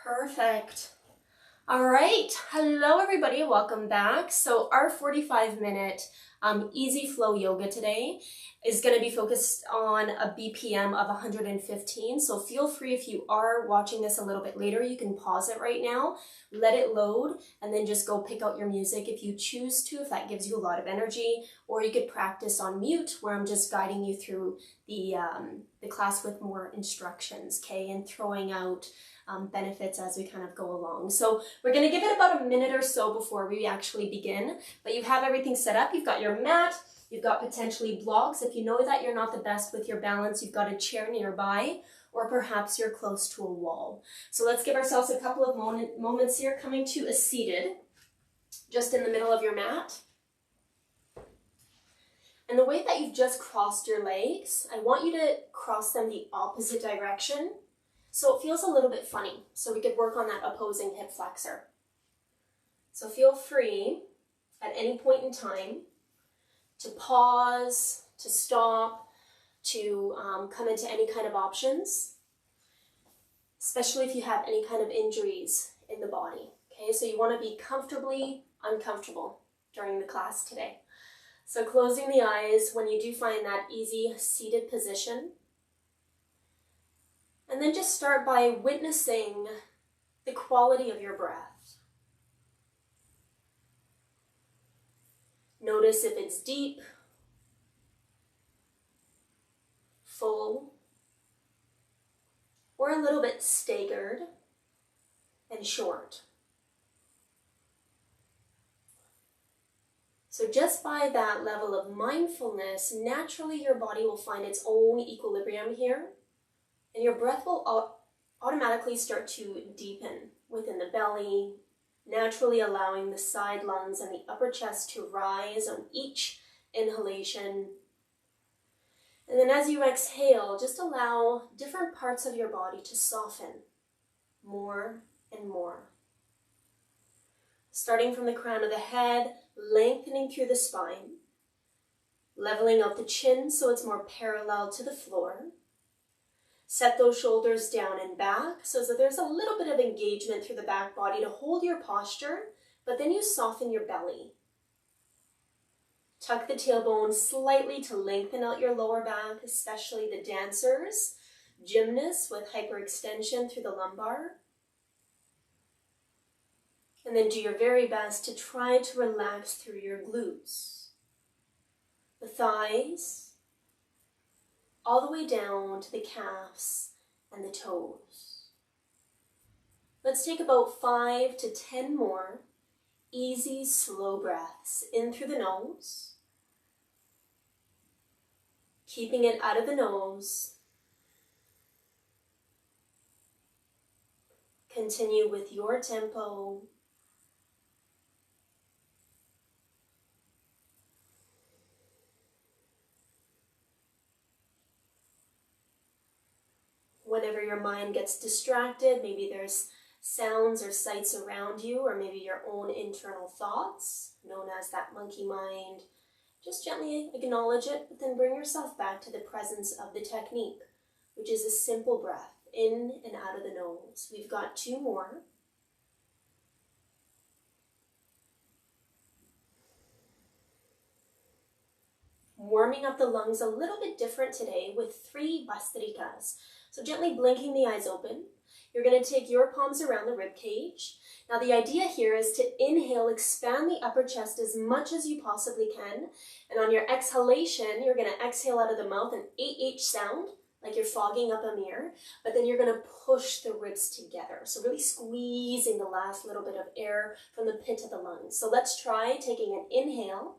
Perfect. All right. Hello, everybody. Welcome back. So our 45-minute easy flow yoga today is going to be focused on a BPM of 115. So feel free, if you are watching this a little bit later, you can pause it right now, let it load, and then just go pick out your music if you choose to, if that gives you a lot of energy, or you could practice on mute where I'm just guiding you through the class with more instructions, okay, and throwing out benefits as we kind of go along. So we're going to give it about a minute or so before we actually begin, but you have everything set up. You've got your mat, you've got potentially blocks. If you know that you're not the best with your balance, you've got a chair nearby, or perhaps you're close to a wall. So let's give ourselves a couple of moments here, coming to a seated, just in the middle of your mat. And the way that you've just crossed your legs, I want you to cross them the opposite direction. So it feels a little bit funny. So we could work on that opposing hip flexor. So feel free at any point in time to pause, to stop, to come into any kind of options, especially if you have any kind of injuries in the body. Okay, so you want to be comfortably uncomfortable during the class today. So closing the eyes when you do find that easy seated position. And then just start by witnessing the quality of your breath. Notice if it's deep, full, or a little bit staggered and short. So just by that level of mindfulness, naturally your body will find its own equilibrium here. And your breath will automatically start to deepen within the belly, naturally allowing the side lungs and the upper chest to rise on each inhalation. And then as you exhale, just allow different parts of your body to soften more and more. Starting from the crown of the head, lengthening through the spine, leveling out the chin so it's more parallel to the floor. Set those shoulders down and back so that there's a little bit of engagement through the back body to hold your posture, but then you soften your belly. Tuck the tailbone slightly to lengthen out your lower back, especially the dancers, gymnasts with hyperextension through the lumbar. And then do your very best to try to relax through your glutes, the thighs, all the way down to the calves and the toes. Let's take about 5 to 10 more easy, slow breaths in through the nose, keeping it out of the nose. Continue with your tempo. Whenever your mind gets distracted, maybe there's sounds or sights around you, or maybe your own internal thoughts, known as that monkey mind, just gently acknowledge it, but then bring yourself back to the presence of the technique, which is a simple breath in and out of the nose. We've got 2 more. Warming up the lungs a little bit different today with 3 Bastrikas. So gently blinking the eyes open. You're going to take your palms around the rib cage. Now the idea here is to inhale, expand the upper chest as much as you possibly can. And on your exhalation, you're going to exhale out of the mouth an AH sound, like you're fogging up a mirror. But then you're going to push the ribs together. So really squeezing the last little bit of air from the pit of the lungs. So let's try taking an inhale.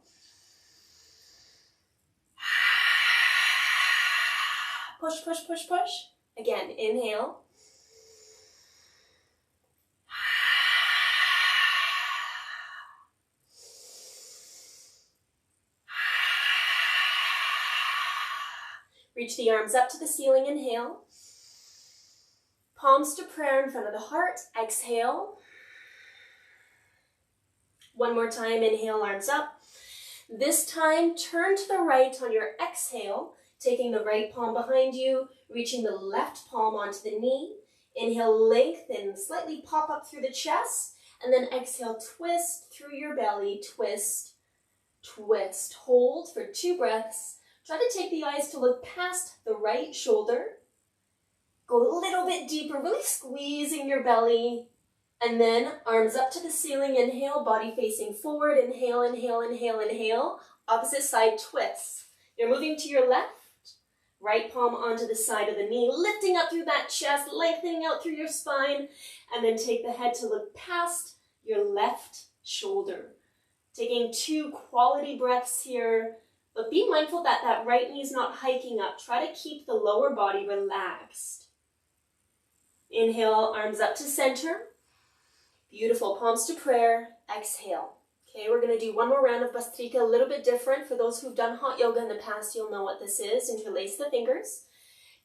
Push, push, push, push. Again, inhale. Reach the arms up to the ceiling, inhale. Palms to prayer in front of the heart, exhale. One more time, inhale, arms up. This time, turn to the right on your exhale, taking the right palm behind you, reaching the left palm onto the knee. Inhale, lengthen, slightly pop up through the chest, and then exhale, twist through your belly, twist, twist. Hold for 2 breaths. Try to take the eyes to look past the right shoulder. Go a little bit deeper, really squeezing your belly. And then arms up to the ceiling, inhale, body facing forward, inhale, inhale, inhale, inhale. Opposite side twist. You're moving to your left, right palm onto the side of the knee, lifting up through that chest, lengthening out through your spine, and then take the head to look past your left shoulder. Taking 2 quality breaths here, but be mindful that that right knee is not hiking up. Try to keep the lower body relaxed. Inhale, arms up to center. Beautiful, palms to prayer. Exhale. Okay, we're going to do 1 more round of Bhastrika, a little bit different. For those who've done hot yoga in the past, you'll know what this is. Interlace the fingers.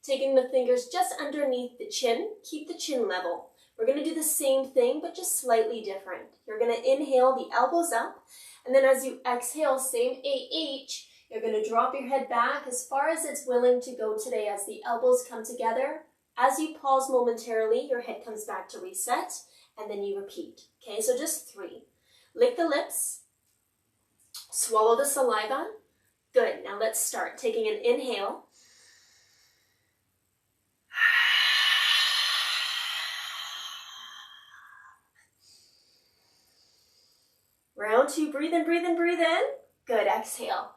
Taking the fingers just underneath the chin. Keep the chin level. We're going to do the same thing, but just slightly different. You're going to inhale, the elbows up. And then as you exhale, same AH, you're going to drop your head back as far as it's willing to go today as the elbows come together. As you pause momentarily, your head comes back to reset, and then you repeat. Okay, so just 3. Lick the lips. Swallow the saliva. Good, now let's start. Taking an inhale. Round 2, breathe in, breathe in, breathe in. Good, exhale.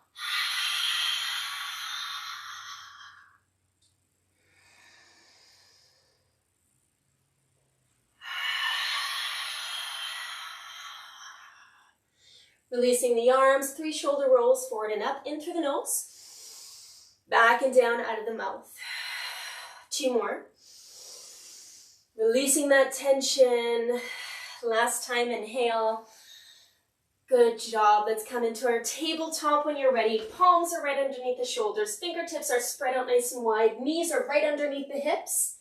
Releasing the arms, 3 shoulder rolls, forward and up, in through the nose, back and down out of the mouth. 2 more. Releasing that tension. Last time, inhale. Good job. Let's come into our tabletop when you're ready. Palms are right underneath the shoulders. Fingertips are spread out nice and wide. Knees are right underneath the hips.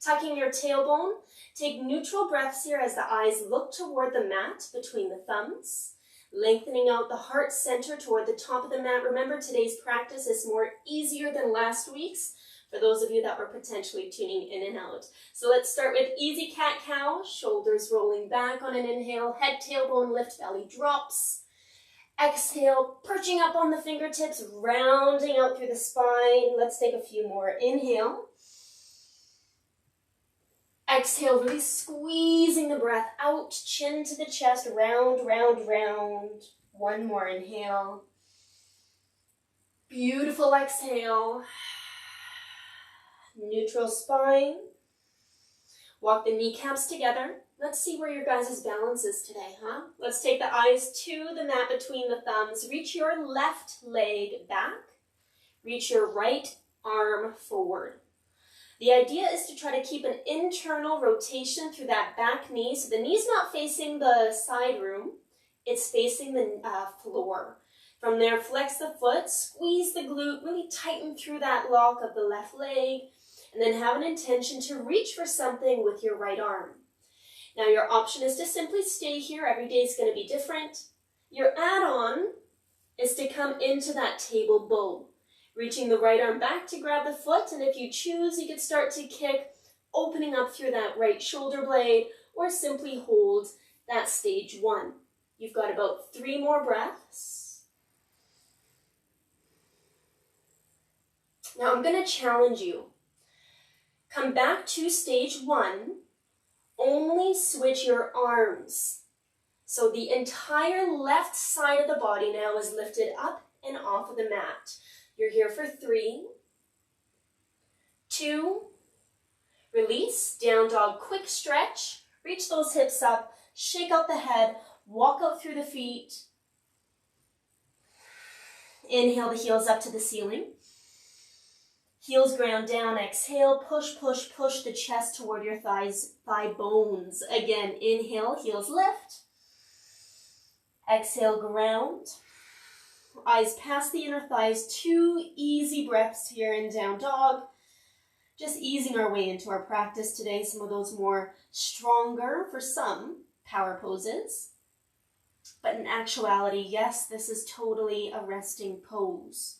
Tucking your tailbone. Take neutral breaths here as the eyes look toward the mat between the thumbs. Lengthening out the heart center toward the top of the mat. Remember, today's practice is more easier than last week's for those of you that were potentially tuning in and out. So let's start with easy cat-cow. Shoulders rolling back on an inhale. Head, tailbone, lift, belly drops. Exhale, perching up on the fingertips, rounding out through the spine. Let's take a few more. Inhale. Exhale, really squeezing the breath out, chin to the chest, round, round, round. 1 more, inhale. Beautiful exhale. Neutral spine. Walk the kneecaps together. Let's see where your guys' balance is today, huh? Let's take the eyes to the mat between the thumbs. Reach your left leg back. Reach your right arm forward. The idea is to try to keep an internal rotation through that back knee. So the knee's not facing the side room, it's facing the floor. From there, flex the foot, squeeze the glute, really tighten through that lock of the left leg, and then have an intention to reach for something with your right arm. Now your option is to simply stay here. Every day is going to be different. Your add-on is to come into that table bow. Reaching the right arm back to grab the foot, and if you choose, you could start to kick, opening up through that right shoulder blade, or simply hold that stage 1. You've got about 3 more breaths. Now I'm going to challenge you. Come back to stage 1, only switch your arms. So the entire left side of the body now is lifted up and off of the mat. You're here for 3, 2, release, down dog, quick stretch, reach those hips up, shake out the head, walk out through the feet. Inhale the heels up to the ceiling. Heels ground down, exhale, push, push, push the chest toward your thighs, thigh bones. Again, inhale, heels lift. Exhale, ground. Eyes past the inner thighs, 2 easy breaths here in down dog. Just easing our way into our practice today, some of those more stronger, for some, power poses. But in actuality, yes, this is totally a resting pose.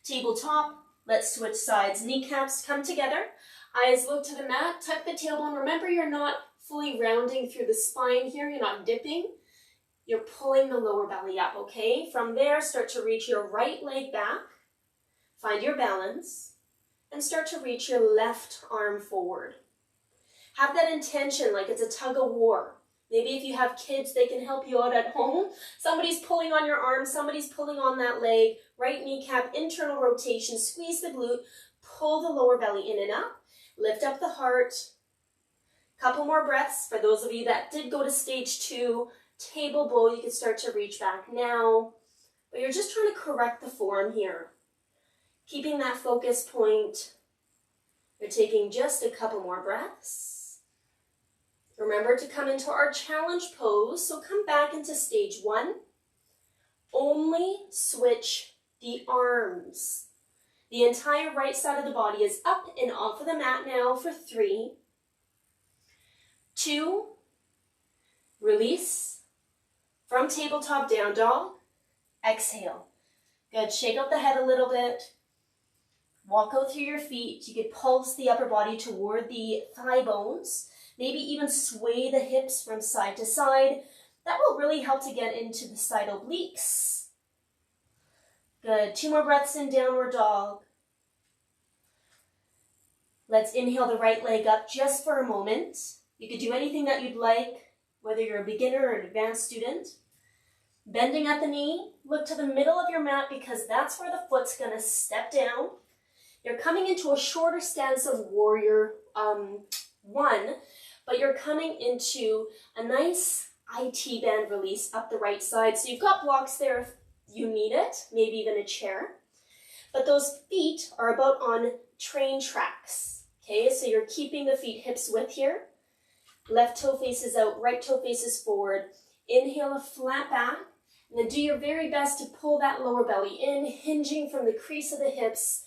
Tabletop, Let's switch sides. Kneecaps come together. Eyes look to the mat. Tuck the tailbone. Remember, you're not fully rounding through the spine here. You're not dipping. You're pulling the lower belly up, okay? From there, start to reach your right leg back. Find your balance. And start to reach your left arm forward. Have that intention like it's a tug of war. Maybe if you have kids, they can help you out at home. Somebody's pulling on your arm, somebody's pulling on that leg. Right kneecap, internal rotation, squeeze the glute, pull the lower belly in and up. Lift up the heart. Couple more breaths. For those of you that did go to stage 2, table bow, you can start to reach back now. But you're just trying to correct the form here. Keeping that focus point. You're taking just a couple more breaths. Remember to come into our challenge pose. So come back into stage 1. Only switch the arms. The entire right side of the body is up and off of the mat now for 3, 2, release. From tabletop, down dog. Exhale. Good. Shake out the head a little bit. Walk out through your feet. You could pulse the upper body toward the thigh bones. Maybe even sway the hips from side to side. That will really help to get into the side obliques. Good. 2 more breaths in downward dog. Let's inhale the right leg up just for a moment. You could do anything that you'd like, whether you're a beginner or an advanced student. Bending at the knee, look to the middle of your mat because that's where the foot's going to step down. You're coming into a shorter stance of warrior 1, but you're coming into a nice IT band release up the right side. So you've got blocks there if you need it, maybe even a chair. But those feet are about on train tracks. Okay, so you're keeping the feet hips width here. Left toe faces out, right toe faces forward. Inhale a flat back, and then do your very best to pull that lower belly in, hinging from the crease of the hips.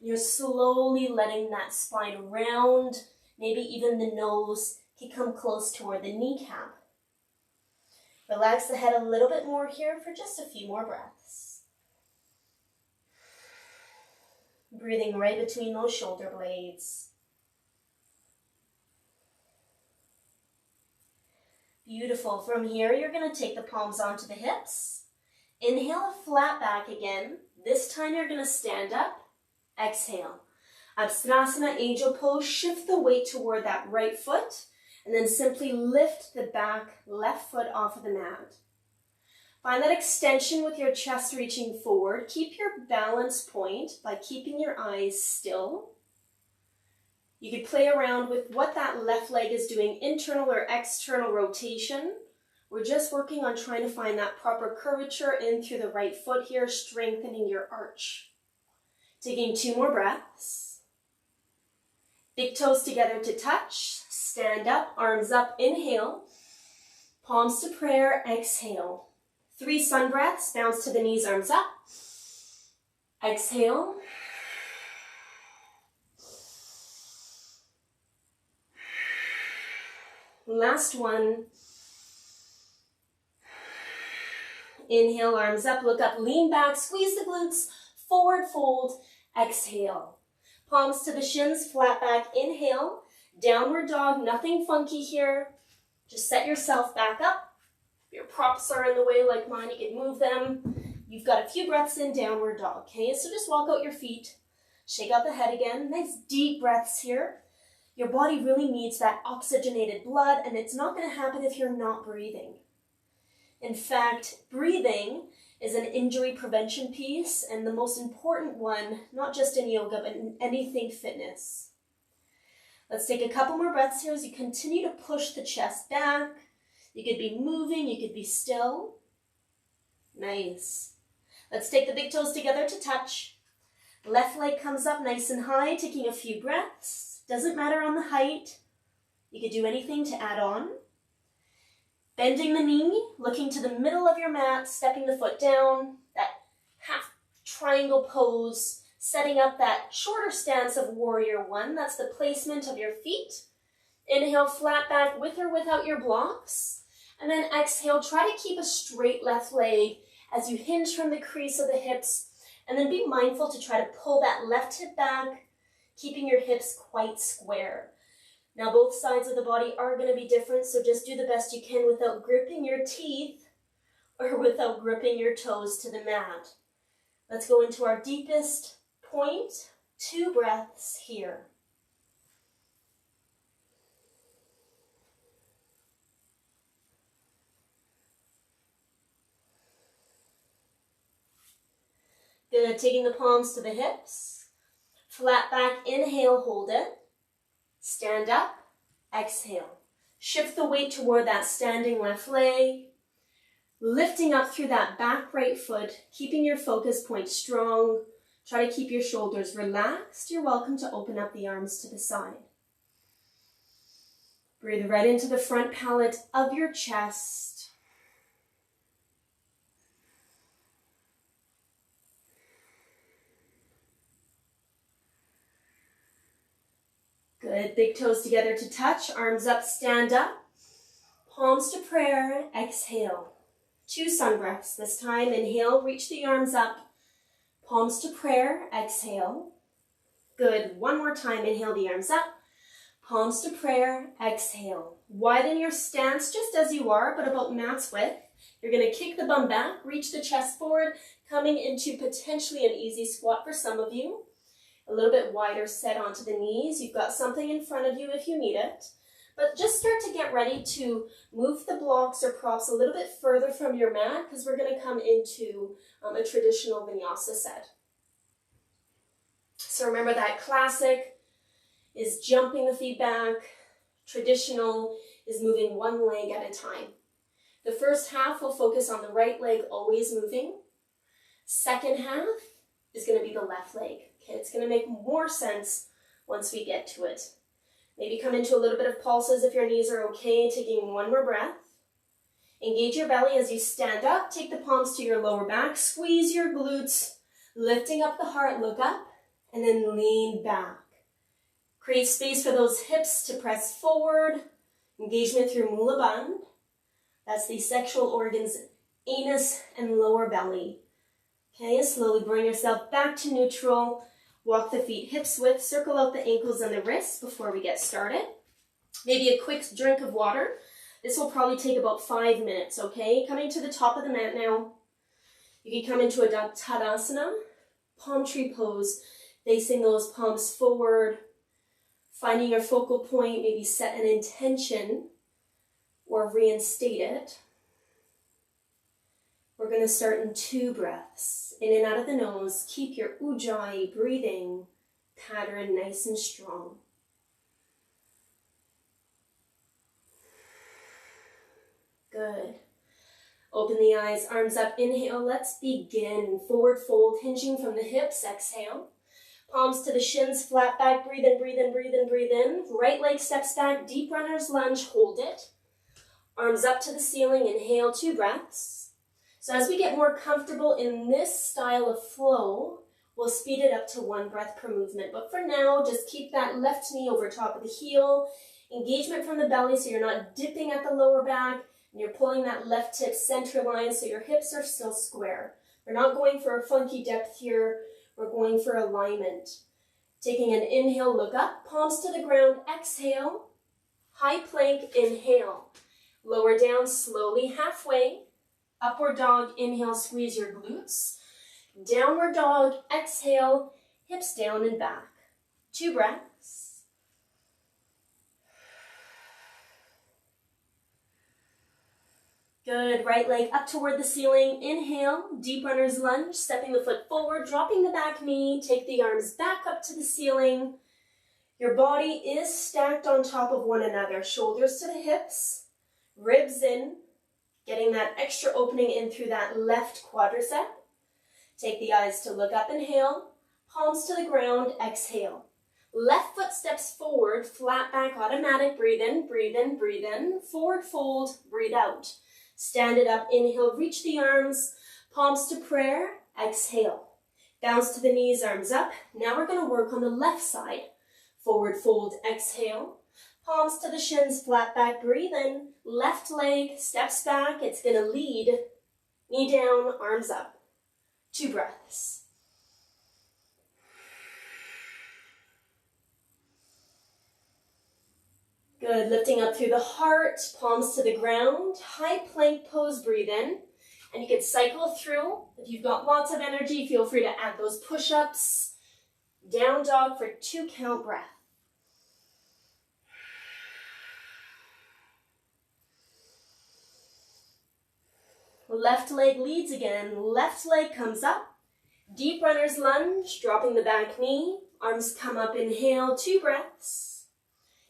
You're slowly letting that spine round, maybe even the nose can come close toward the kneecap. Relax the head a little bit more here for just a few more breaths. Breathing right between those shoulder blades. Beautiful. From here, you're going to take the palms onto the hips. Inhale a flat back again. This time you're going to stand up. Exhale. Tadasana, angel pose. Shift the weight toward that right foot. And then simply lift the back left foot off of the mat. Find that extension with your chest reaching forward. Keep your balance point by keeping your eyes still. You could play around with what that left leg is doing, internal or external rotation. We're just working on trying to find that proper curvature in through the right foot here, strengthening your arch. Taking 2 more breaths. Big toes together to touch. Stand up, arms up, inhale. Palms to prayer, exhale. 3 sun breaths, bounce to the knees, arms up. Exhale. Last one. Inhale, arms up, look up, lean back, squeeze the glutes, forward fold, exhale. Palms to the shins, flat back, inhale. Downward dog, nothing funky here. Just set yourself back up. If your props are in the way like mine, you can move them. You've got a few breaths in downward dog, okay? So just walk out your feet, shake out the head again. Nice deep breaths here. Your body really needs that oxygenated blood, and it's not going to happen if you're not breathing. In fact, breathing is an injury prevention piece, and the most important one, not just in yoga, but in anything fitness. Let's take a couple more breaths here as you continue to push the chest back. You could be moving, you could be still. Nice. Let's take the big toes together to touch. Left leg comes up nice and high, taking a few breaths. Doesn't matter on the height. You could do anything to add on. Bending the knee, looking to the middle of your mat, stepping the foot down, that half triangle pose, setting up that shorter stance of warrior 1. That's the placement of your feet. Inhale, flat back with or without your blocks. And then exhale, try to keep a straight left leg as you hinge from the crease of the hips And then be mindful to try to pull that left hip back, keeping your hips quite square. Now both sides of the body are going to be different, so just do the best you can without gripping your teeth or without gripping your toes to the mat. Let's go into our deepest point. 2 breaths here. Good, taking the palms to the hips. Flat back, inhale, hold it. Stand up, exhale. Shift the weight toward that standing left leg. Lifting up through that back right foot, keeping your focus point strong. Try to keep your shoulders relaxed. You're welcome to open up the arms to the side. Breathe right into the front palate of your chest. Good, big toes together to touch, arms up, stand up. Palms to prayer, exhale. 2 sun breaths this time. Inhale, reach the arms up. Palms to prayer, exhale. Good, one more time. Inhale the arms up. Palms to prayer, exhale. Widen your stance just as you are, but about mat's width. You're going to kick the bum back, reach the chest forward, coming into potentially an easy squat for some of you. A little bit wider set onto the knees. You've got something in front of you if you need it. But just start to get ready to move the blocks or props a little bit further from your mat because we're going to come into a traditional vinyasa set. So remember that classic is jumping the feet back. Traditional is moving one leg at a time. The first half will focus on the right leg always moving. Second half is going to be the left leg. Okay, it's going to make more sense once we get to it. Maybe come into a little bit of pulses if your knees are okay, taking one more breath. Engage your belly as you stand up. Take the palms to your lower back. Squeeze your glutes, lifting up the heart, look up, and then lean back. Create space for those hips to press forward. Engagement through Mula Bandh. That's the sexual organs, anus and lower belly. Okay, slowly bring yourself back to neutral. Walk the feet hips width, circle out the ankles and the wrists before we get started. Maybe a quick drink of water. This will probably take about 5 minutes, okay? Coming to the top of the mat now. You can come into a Tadasana, palm tree pose, facing those palms forward, finding your focal point, maybe set an intention or reinstate it. We're going to start in 2 breaths. In and out of the nose. Keep your Ujjayi breathing pattern nice and strong. Good. Open the eyes, arms up, inhale. Let's begin. Forward fold, hinging from the hips, exhale. Palms to the shins, flat back, breathe in, breathe in, breathe in, breathe in. Right leg steps back, deep runner's lunge, hold it. Arms up to the ceiling, inhale, 2 breaths. So as we get more comfortable in this style of flow, we'll speed it up to 1 breath per movement. But for now, just keep that left knee over top of the heel. Engagement from the belly so you're not dipping at the lower back. And you're pulling that left hip center line so your hips are still square. We're not going for a funky depth here. We're going for alignment. Taking an inhale, look up. Palms to the ground, exhale. High plank, inhale. Lower down slowly, halfway. Upward dog, inhale, squeeze your glutes. Downward dog, exhale, hips down and back. 2 breaths. Good, right leg up toward the ceiling. Inhale, deep runner's lunge, stepping the foot forward, dropping the back knee, take the arms back up to the ceiling. Your body is stacked on top of one another. Shoulders to the hips, ribs in. Getting that extra opening in through that left quadricep. Take the eyes to look up, inhale. Palms to the ground, exhale. Left foot steps forward, flat back, automatic. Breathe in, breathe in, breathe in. Forward fold, breathe out. Stand it up, inhale, reach the arms. Palms to prayer, exhale. Bounce to the knees, arms up. Now we're going to work on the left side. Forward fold, exhale. Palms to the shins, flat back, breathe in. Left leg steps back, it's going to lead. Knee down, arms up. 2 breaths. Good, lifting up through the heart, palms to the ground, high plank pose, breathe in. And you can cycle through. If you've got lots of energy, feel free to add those push-ups. Down dog for 2 count breath. Left leg leads again. Left leg comes up. Deep runner's lunge, dropping the back knee. Arms come up, inhale, 2 breaths.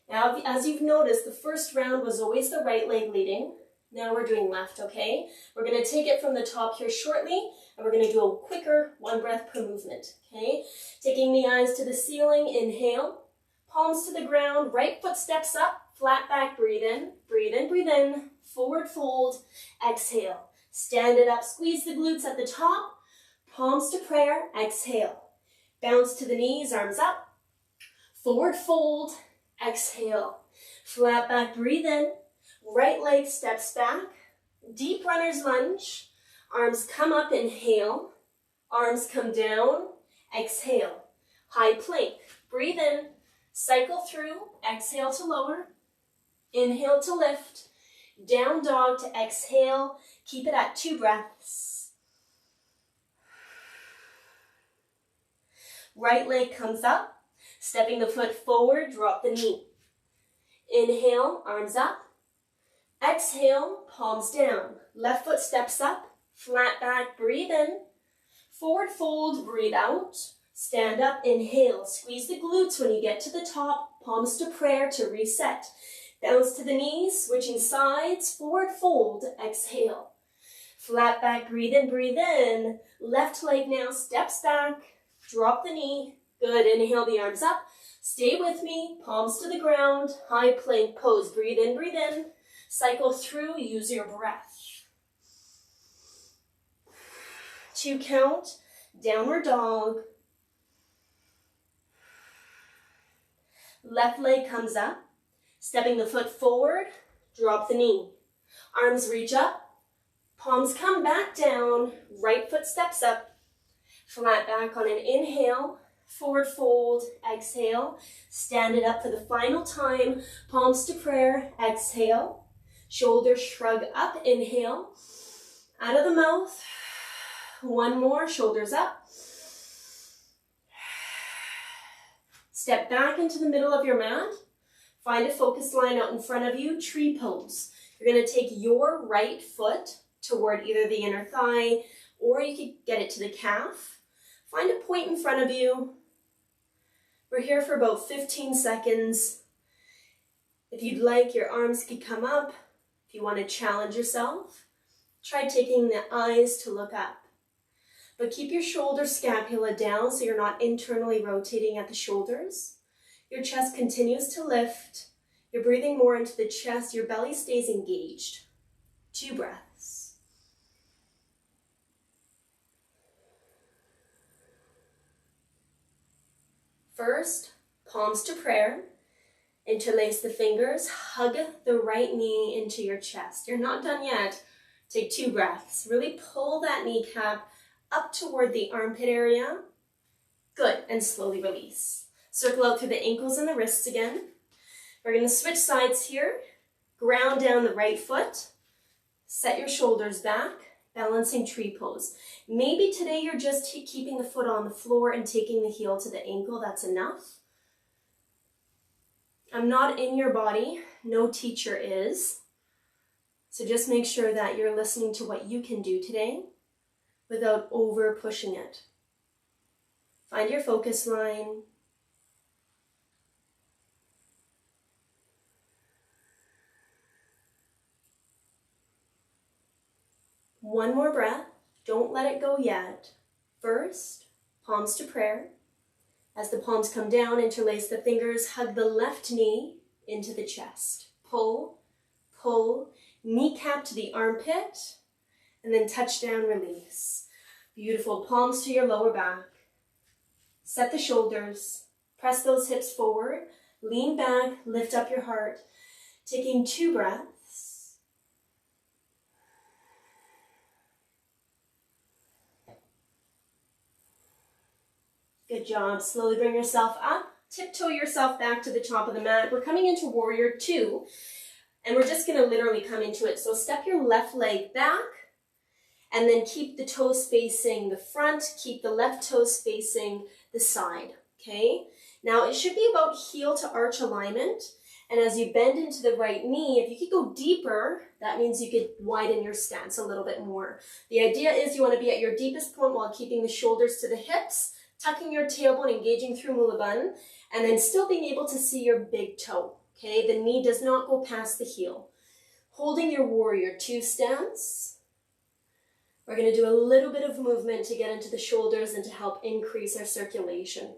Now, as you've noticed, the first round was always the right leg leading. Now we're doing left, okay? We're gonna take it from the top here shortly, and we're gonna do a quicker 1 breath per movement, okay? Taking the eyes to the ceiling, inhale. Palms to the ground, right foot steps up, flat back, breathe in, breathe in, breathe in. Forward fold, exhale. Stand it up, squeeze the glutes at the top. Palms to prayer, exhale. Bounce to the knees, arms up. Forward fold, exhale. Flat back, breathe in. Right leg steps back. Deep runner's lunge. Arms come up, inhale. Arms come down, exhale. High plank, breathe in. Cycle through, exhale to lower. Inhale to lift. Down dog to exhale. Keep it at 2 breaths. Right leg comes up. Stepping the foot forward, drop the knee. Inhale, arms up. Exhale, palms down. Left foot steps up. Flat back, breathe in. Forward fold, breathe out. Stand up, inhale. Squeeze the glutes when you get to the top. Palms to prayer to reset. Bounce to the knees, switching sides. Forward fold, exhale. Flat back, breathe in, breathe in. Left leg now steps back. Drop the knee. Good, inhale the arms up. Stay with me, palms to the ground. High plank pose, breathe in, breathe in. Cycle through, use your breath. 2 count, downward dog. Left leg comes up. Stepping the foot forward, drop the knee. Arms reach up. Palms come back down, right foot steps up. Flat back on an inhale, forward fold, exhale. Stand it up for the final time, palms to prayer, exhale. Shoulders shrug up, inhale. Out of the mouth, 1 more, shoulders up. Step back into the middle of your mat. Find a focus line out in front of you, tree pose. You're gonna take your right foot toward either the inner thigh, or you could get it to the calf. Find a point in front of you. We're here for about 15 seconds. If you'd like, your arms could come up. If you want to challenge yourself, try taking the eyes to look up. But keep your shoulder scapula down so you're not internally rotating at the shoulders. Your chest continues to lift. You're breathing more into the chest. Your belly stays engaged. 2 breaths. First, palms to prayer. Interlace the fingers. Hug the right knee into your chest. You're not done yet. Take 2 breaths. Really pull that kneecap up toward the armpit area. Good, and slowly release. Circle out through the ankles and the wrists again. We're going to switch sides here. Ground down the right foot. Set your shoulders back. Balancing tree pose. Maybe today you're just keeping the foot on the floor and taking the heel to the ankle. That's enough. I'm not in your body. No teacher is. So just make sure that you're listening to what you can do today without over pushing it. Find your focus line. One more breath. Don't let it go yet. First, palms to prayer. As the palms come down, interlace the fingers, hug the left knee into the chest. Pull, pull, kneecap to the armpit, and then touch down, release. Beautiful, palms to your lower back. Set the shoulders, press those hips forward, lean back, lift up your heart. Taking 2 breaths. Good job. Slowly bring yourself up tiptoe yourself back to the top of the mat. We're coming into warrior two, and we're just gonna literally come into it. So step your left leg back, and then keep the toes facing the front, keep the left toes facing the side, okay? Now it should be about heel to arch alignment, and as you bend into the right knee, if you could go deeper, that means you could widen your stance a little bit more. The idea is you wanna be at your deepest point while keeping the shoulders to the hips, tucking your tailbone, engaging through mula bun, and then still being able to see your big toe, okay? The knee does not go past the heel. Holding your warrior two stance. We're gonna do a little bit of movement to get into the shoulders and to help increase our circulation.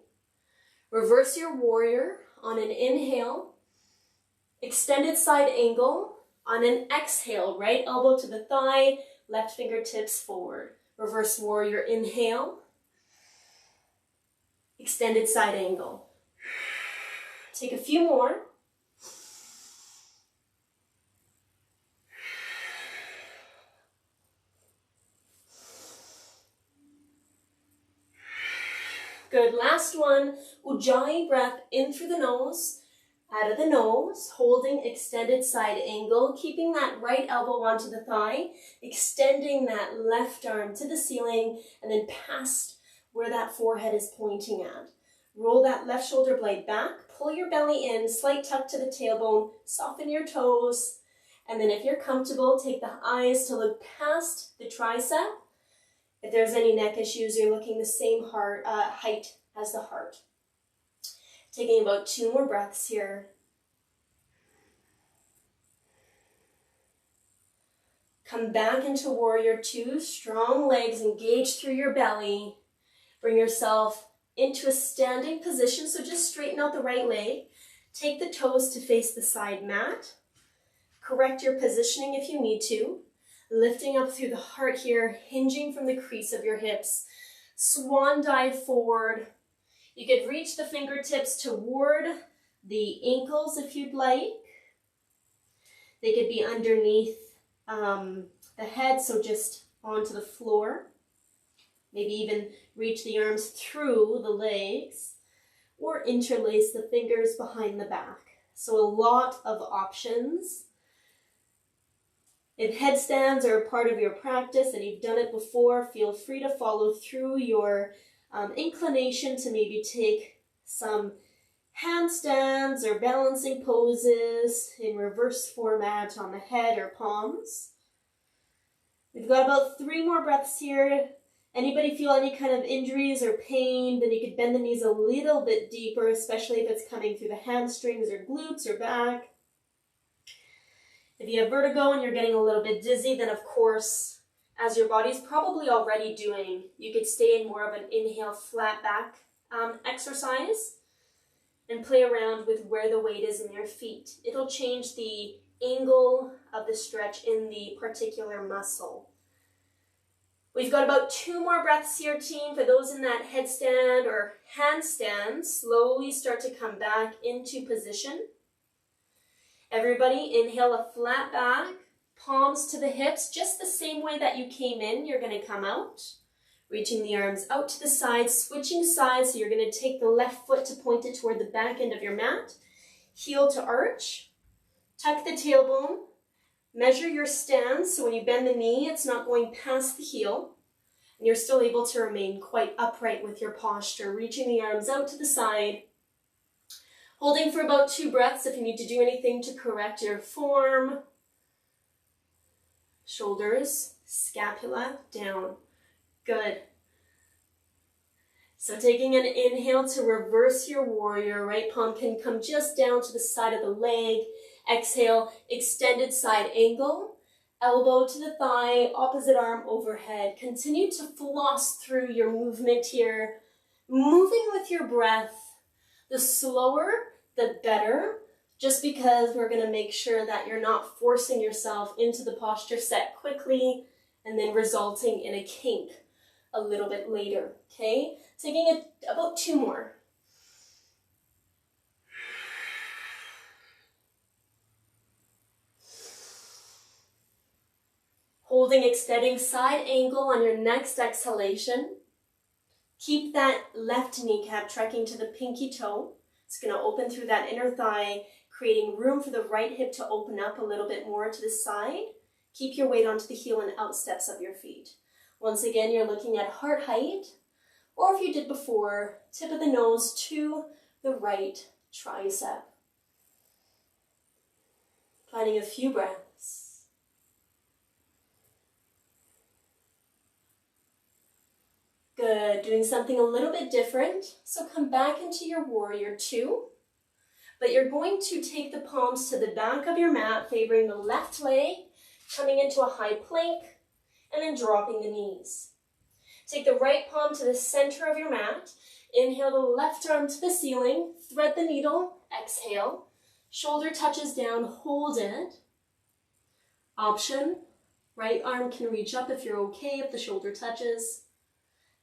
Reverse your warrior on an inhale. Extended side angle. On an exhale, right elbow to the thigh, left fingertips forward. Reverse warrior, inhale. Extended side angle. Take a few more. Good, last one. Ujjayi breath in through the nose, out of the nose, holding extended side angle, keeping that right elbow onto the thigh, extending that left arm to the ceiling, and then past where that forehead is pointing at. Roll that left shoulder blade back, pull your belly in, slight tuck to the tailbone, soften your toes, and then if you're comfortable, take the eyes to look past the tricep. If there's any neck issues, you're looking the same height as the heart. Taking about 2 more breaths here. Come back into warrior two, strong legs engage through your belly. Bring yourself into a standing position, so just straighten out the right leg. Take the toes to face the side mat. Correct your positioning if you need to. Lifting up through the heart here, hinging from the crease of your hips. Swan dive forward. You could reach the fingertips toward the ankles if you'd like. They could be underneath the head, so just onto the floor. Maybe even reach the arms through the legs, or interlace the fingers behind the back. So a lot of options. If headstands are a part of your practice and you've done it before, feel free to follow through your inclination to maybe take some handstands or balancing poses in reverse format on the head or palms. We've got about 3 more breaths here. Anybody feel any kind of injuries or pain, then you could bend the knees a little bit deeper, especially if it's coming through the hamstrings or glutes or back. If you have vertigo and you're getting a little bit dizzy, then of course, as your body's probably already doing, you could stay in more of an inhale flat back exercise and play around with where the weight is in your feet. It'll change the angle of the stretch in the particular muscle. We've got about 2 more breaths here, team. For those in that headstand or handstand, slowly start to come back into position. Everybody, inhale a flat back, palms to the hips, just the same way that you came in, you're gonna come out. Reaching the arms out to the side, switching sides, so you're gonna take the left foot to point it toward the back end of your mat. Heel to arch, tuck the tailbone, measure your stance, so when you bend the knee, it's not going past the heel, and you're still able to remain quite upright with your posture, reaching the arms out to the side, holding for about 2 breaths if you need to do anything to correct your form. Shoulders, scapula, down. Good. So taking an inhale to reverse your warrior, right palm can come just down to the side of the leg. Exhale, extended side angle, elbow to the thigh, opposite arm overhead. Continue to floss through your movement here, moving with your breath. The slower, the better, just because we're going to make sure that you're not forcing yourself into the posture set quickly and then resulting in a kink a little bit later, okay? Taking about 2 more. Holding extending side angle on your next exhalation. Keep that left kneecap trekking to the pinky toe. It's going to open through that inner thigh, creating room for the right hip to open up a little bit more to the side. Keep your weight onto the heel and out steps of your feet. Once again, you're looking at heart height, or if you did before, tip of the nose to the right tricep. Finding a few breaths. Good, doing something a little bit different. So come back into your warrior two, but you're going to take the palms to the back of your mat, favoring the left leg, coming into a high plank, and then dropping the knees. Take the right palm to the center of your mat. Inhale the left arm to the ceiling, thread the needle, exhale. Shoulder touches down, hold it. Option, right arm can reach up if you're okay, if the shoulder touches.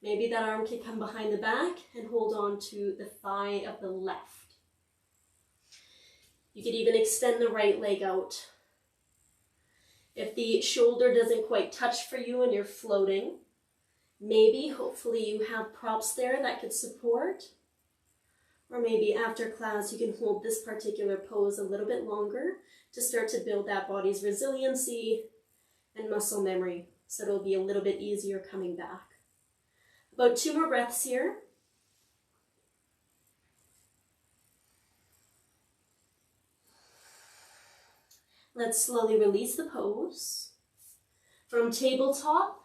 Maybe that arm can come behind the back and hold on to the thigh of the left. You could even extend the right leg out. If the shoulder doesn't quite touch for you and you're floating, maybe, hopefully you have props there that could support. Or maybe after class you can hold this particular pose a little bit longer to start to build that body's resiliency and muscle memory, so it'll be a little bit easier coming back. About 2 more breaths here. Let's slowly release the pose. From tabletop,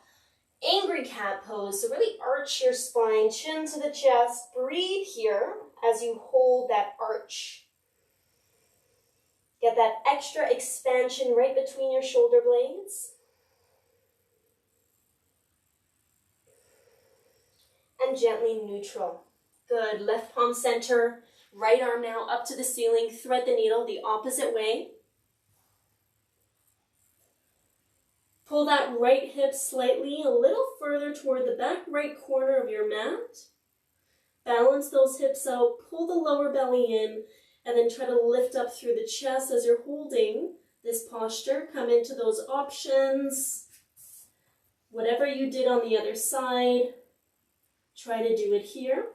angry cat pose. So really arch your spine, chin to the chest. Breathe here as you hold that arch. Get that extra expansion right between your shoulder blades. And gently neutral. Good, left palm center, right arm now up to the ceiling. Thread the needle the opposite way. Pull that right hip slightly a little further toward the back right corner of your mat. Balance those hips out, pull the lower belly in, and then try to lift up through the chest as you're holding this posture. Come into those options. Whatever you did on the other side, try to do it here.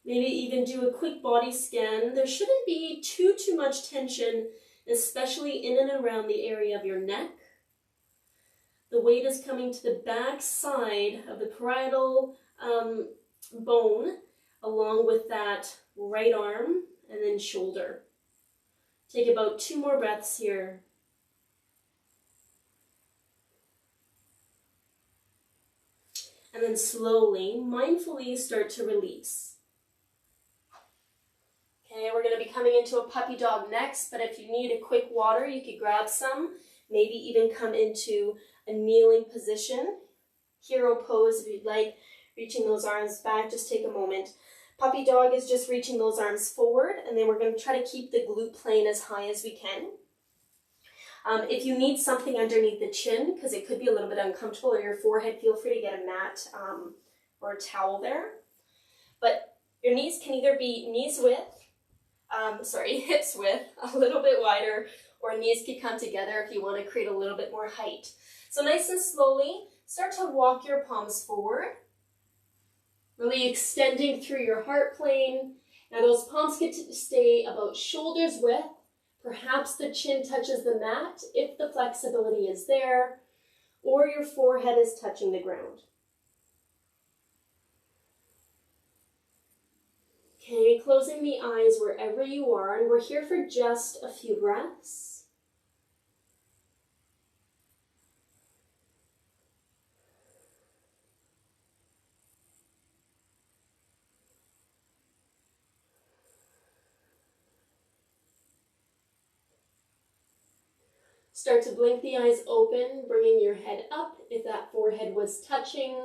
Maybe even do a quick body scan. There shouldn't be too much tension, especially in and around the area of your neck. The weight is coming to the back side of the parietal bone, along with that right arm and then shoulder. Take about 2 more breaths here. And then slowly, mindfully start to release. Okay, we're going to be coming into a puppy dog next, but if you need a quick water, you could grab some. Maybe even come into a kneeling position. Hero pose if you'd like, reaching those arms back. Just take a moment. Puppy dog is just reaching those arms forward, and then we're going to try to keep the glute plane as high as we can. If you need something underneath the chin, because it could be a little bit uncomfortable, or your forehead, feel free to get a mat or a towel there. But your knees can either be hips width, a little bit wider, or knees could come together if you want to create a little bit more height. So nice and slowly, start to walk your palms forward, really extending through your heart plane. Now those palms get to stay about shoulders width. Perhaps the chin touches the mat if the flexibility is there, or your forehead is touching the ground. Okay, closing the eyes wherever you are, and we're here for just a few breaths. Start to blink the eyes open, bringing your head up if that forehead was touching,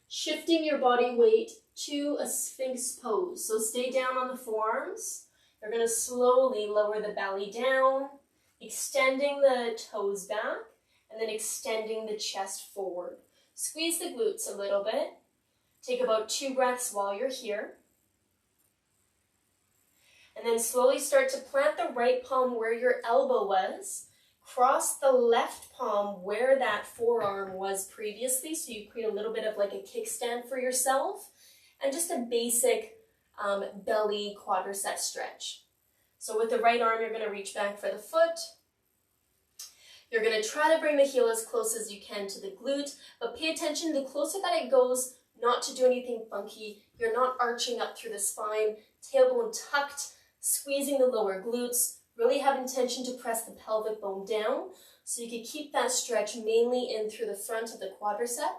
shifting your body weight to a Sphinx pose. So stay down on the forearms. You're going to slowly lower the belly down, extending the toes back, and then extending the chest forward. Squeeze the glutes a little bit. Take about 2 breaths while you're here. And then slowly start to plant the right palm where your elbow was. Cross the left palm where that forearm was previously, so you create a little bit of like a kickstand for yourself, and just a basic belly quadricep stretch. So with the right arm, you're going to reach back for the foot. You're going to try to bring the heel as close as you can to the glute, but pay attention, the closer that it goes, not to do anything funky. You're not arching up through the spine, tailbone tucked, squeezing the lower glutes. Really have intention to press the pelvic bone down, so you can keep that stretch mainly in through the front of the quadricep.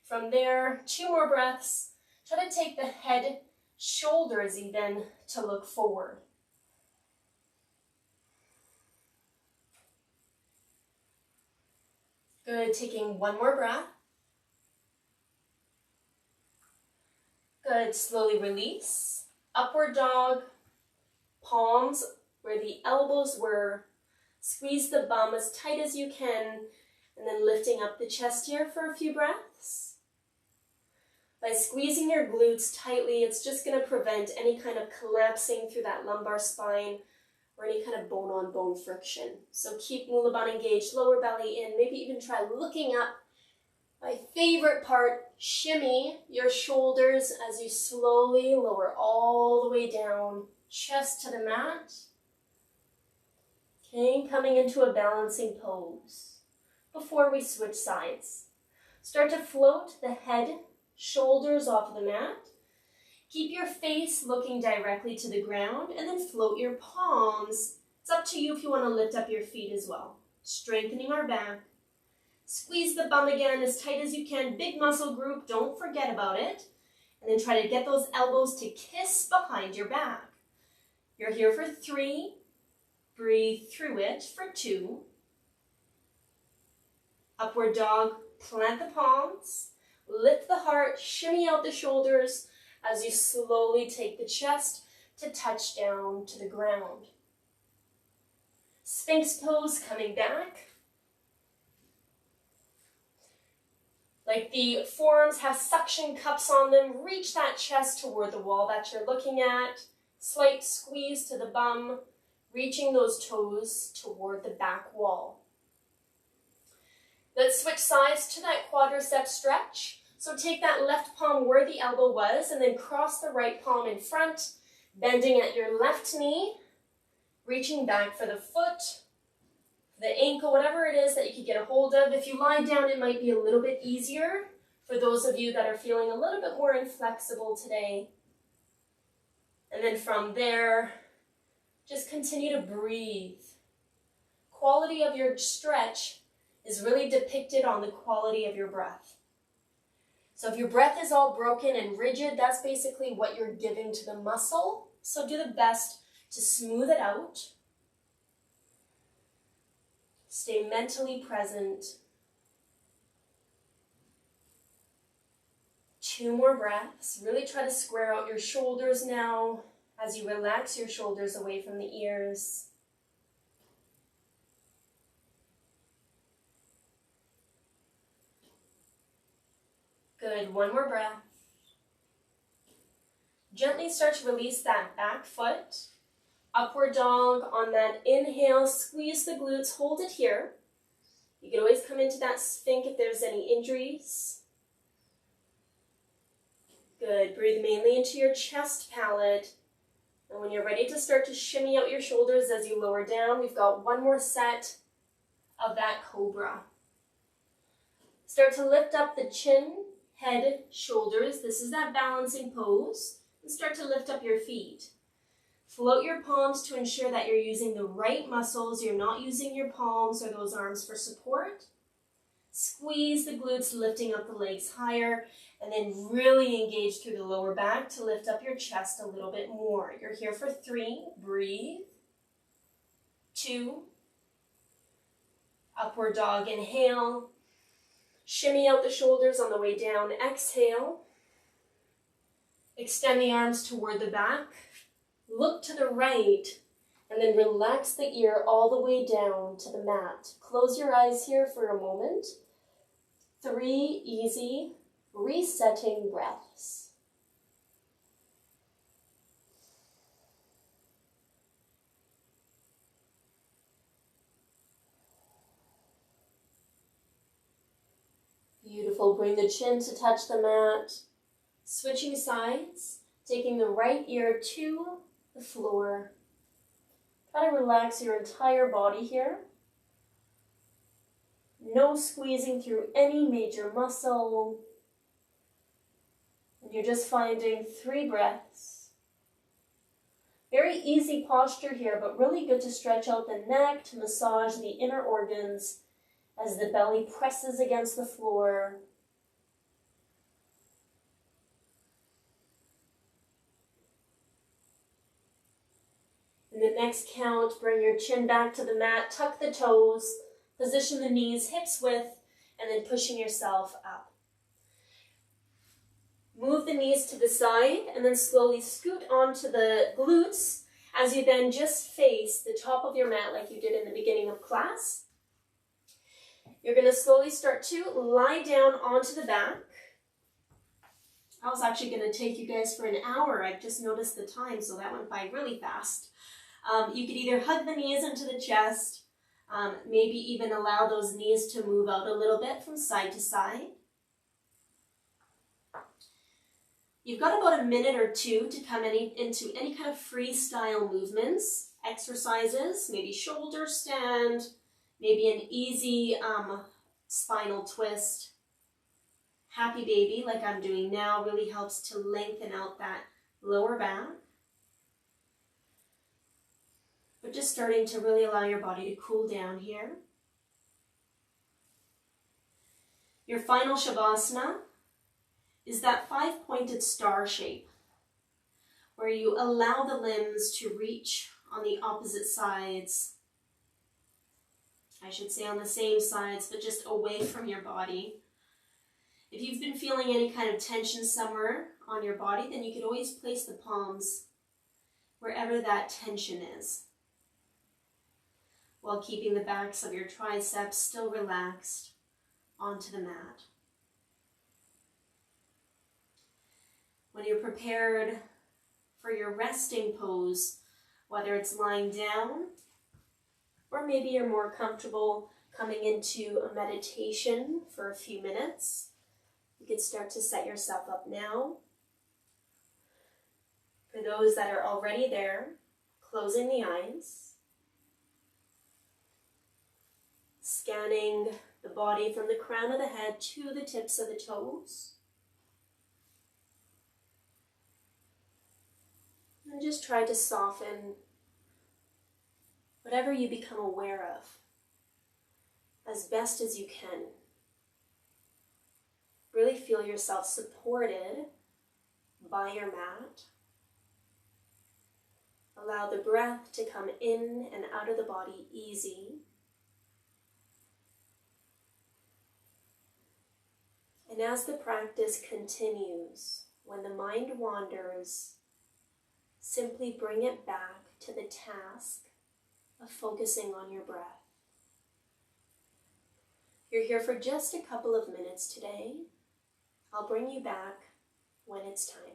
From there, 2 more breaths. Try to take the head, shoulders even, to look forward. Good, taking 1 more breath. Good, slowly release. Upward dog, palms where the elbows were. Squeeze the bum as tight as you can, and then lifting up the chest here for a few breaths. By squeezing your glutes tightly, it's just going to prevent any kind of collapsing through that lumbar spine or any kind of bone-on-bone friction. So keep mula bandha engaged, lower belly in, maybe even try looking up. My favorite part, shimmy your shoulders as you slowly lower all the way down, chest to the mat. Okay, coming into a balancing pose. Before we switch sides, start to float the head, shoulders off of the mat. Keep your face looking directly to the ground, and then float your palms. It's up to you if you want to lift up your feet as well. Strengthening our back. Squeeze the bum again as tight as you can. Big muscle group, don't forget about it. And then try to get those elbows to kiss behind your back. You're here for 3. Breathe through it for 2. Upward dog, plant the palms. Lift the heart, shimmy out the shoulders as you slowly take the chest to touch down to the ground. Sphinx pose, coming back. Like the forearms have suction cups on them, reach that chest toward the wall that you're looking at. Slight squeeze to the bum, reaching those toes toward the back wall. Let's switch sides to that quadricep stretch. So take that left palm where the elbow was, and then cross the right palm in front, bending at your left knee, reaching back for the foot, the ankle, whatever it is that you could get a hold of. If you lie down, it might be a little bit easier for those of you that are feeling a little bit more inflexible today. And then from there, just continue to breathe. Quality of your stretch is really depicted on the quality of your breath. So if your breath is all broken and rigid, that's basically what you're giving to the muscle. So do the best to smooth it out. Stay mentally present. 2 more breaths. Really try to square out your shoulders now as you relax your shoulders away from the ears. Good, 1 more breath. Gently start to release that back foot. Upward dog on that inhale, squeeze the glutes, hold it here. You can always come into that sphinx if there's any injuries. Good, breathe mainly into your chest palate. And when you're ready to start to shimmy out your shoulders as you lower down, we've got 1 more set of that cobra. Start to lift up the chin, head, shoulders. This is that balancing pose. And start to lift up your feet. Float your palms to ensure that you're using the right muscles. You're not using your palms or those arms for support. Squeeze the glutes, lifting up the legs higher, and then really engage through the lower back to lift up your chest a little bit more. You're here for 3. Breathe. 2. Upward dog, inhale. Shimmy out the shoulders on the way down. Exhale. Extend the arms toward the back. Look to the right, and then relax the ear all the way down to the mat. Close your eyes here for a moment. 3 easy, resetting breaths. Beautiful. Bring the chin to touch the mat. Switching sides, taking the right ear to the floor. Try to relax your entire body here. No squeezing through any major muscle. And you're just finding 3 breaths. Very easy posture here, but really good to stretch out the neck, to massage the inner organs as the belly presses against the floor. In the next count, bring your chin back to the mat, tuck the toes, position the knees hips width, and then pushing yourself up. Move the knees to the side and then slowly scoot onto the glutes as you then just face the top of your mat like you did in the beginning of class. You're going to slowly start to lie down onto the back. I was actually going to take you guys for an hour. I just noticed the time, so that went by really fast. You could either hug the knees into the chest, maybe even allow those knees to move out a little bit from side to side. You've got about a minute or 2 to come into any kind of freestyle movements, exercises, maybe shoulder stand, maybe an easy spinal twist. Happy baby, like I'm doing now, really helps to lengthen out that lower back. But just starting to really allow your body to cool down here. Your final Shavasana is that 5-pointed star shape where you allow the limbs to reach on the opposite sides. I should say on the same sides, but just away from your body. If you've been feeling any kind of tension somewhere on your body, then you could always place the palms wherever that tension is, while keeping the backs of your triceps still relaxed onto the mat. When you're prepared for your resting pose, whether it's lying down, or maybe you're more comfortable coming into a meditation for a few minutes, you can start to set yourself up now. For those that are already there, closing the eyes, scanning the body from the crown of the head to the tips of the toes. And just try to soften whatever you become aware of as best as you can. Really feel yourself supported by your mat. Allow the breath to come in and out of the body easy. And as the practice continues, when the mind wanders, simply bring it back to the task of focusing on your breath. You're here for just a couple of minutes today. I'll bring you back when it's time.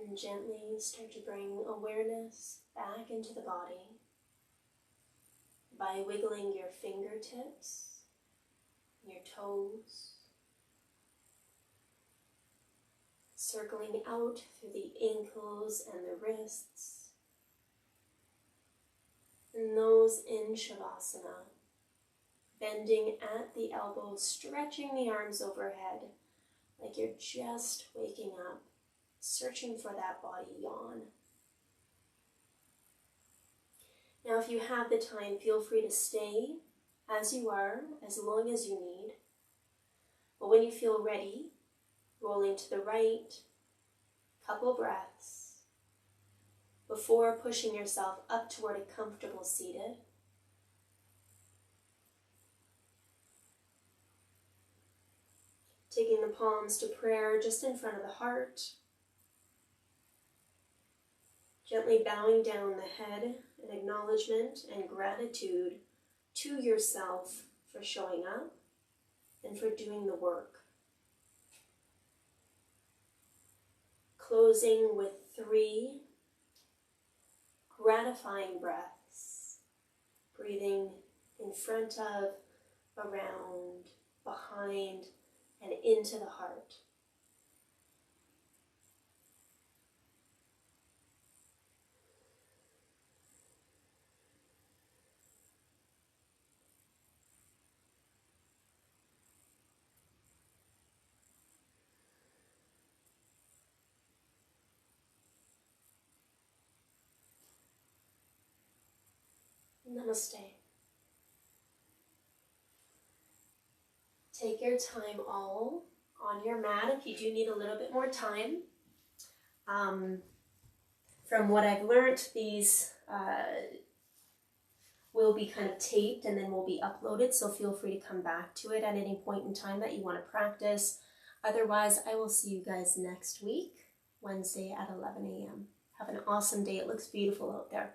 And gently start to bring awareness back into the body by wiggling your fingertips, your toes, circling out through the ankles and the wrists, and those in Shavasana, bending at the elbows, stretching the arms overhead like you're just waking up, searching for that body yawn. Now, if you have the time, feel free to stay as you are, as long as you need. But when you feel ready, rolling to the right, couple breaths, before pushing yourself up toward a comfortable seated. Taking the palms to prayer just in front of the heart. Gently bowing down the head in acknowledgement and gratitude to yourself for showing up and for doing the work. Closing with 3 gratifying breaths, breathing in front of, around, behind, and into the heart. Namaste. Take your time all on your mat if you do need a little bit more time. From what I've learned, these will be kind of taped and then will be uploaded, so feel free to come back to it at any point in time that you want to practice. Otherwise, I will see you guys next week, Wednesday at 11 a.m. Have an awesome day. It looks beautiful out there.